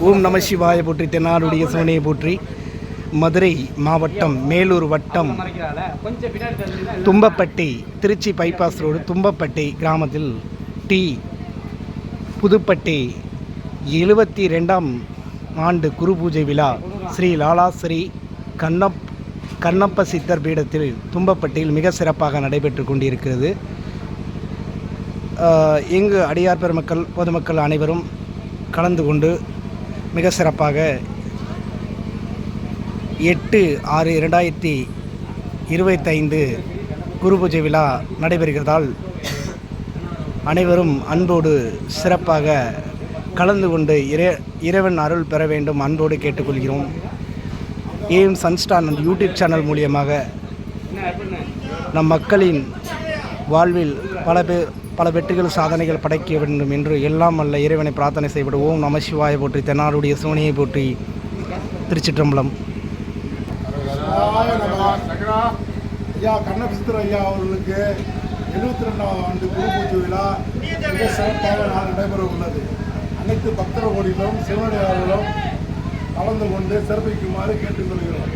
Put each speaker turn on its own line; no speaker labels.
ஓம் நம சிவாய போற்றி. தென்னாடுடைய சிவனையை போற்றி. மதுரை மாவட்டம் மேலூர் வட்டம் தும்பப்பட்டி, திருச்சி பைபாஸ் ரோடு தும்பப்பட்டி கிராமத்தில் டி புதுப்பட்டி 72ஆம் ஆண்டு குரு பூஜை விழா ஸ்ரீ லாலாஸ்ரீ கண்ணப்ப சித்தர் பீடத்தில் தும்பப்பட்டியில் மிக சிறப்பாக நடைபெற்று கொண்டிருக்கிறது. இங்கு அடியார் பெருமக்கள் பொதுமக்கள் அனைவரும் கலந்து கொண்டு மிக சிறப்பாக 8/6/2025 குரு பூஜை விழா நடைபெறுகிறதால் அனைவரும் அன்போடு சிறப்பாக கலந்து கொண்டு இறைவன் அருள் பெற வேண்டும் அன்போடு கேட்டுக்கொள்கிறோம். ஏஎம் சன்ஸ்டார் யூடியூப் சேனல் மூலியமாக நம் மக்களின் வாழ்வில் பல வெற்றிகள் சாதனைகள் படைக்க வேண்டும் என்று எல்லாம் வல்ல இறைவனை பிரார்த்தனை செய்யப்படுவோம். நம சிவாய போற்றி. தென்னாடுடைய சோனியை போற்றி. திருச்சிற்றம்பலம்.
ஐயா கண்ணபிசித்தர் ஐயா அவர்களுக்கு 72ஆம் ஆண்டு குரு பூஜை விழா மிக சிறப்பாக நடைபெற உள்ளது. அனைத்து பக்தர கோடிகளும் சிவனடியார்களும் கலந்து கொண்டு சிறப்பிக்குமாறு கேட்டுக்கொள்கிறோம்.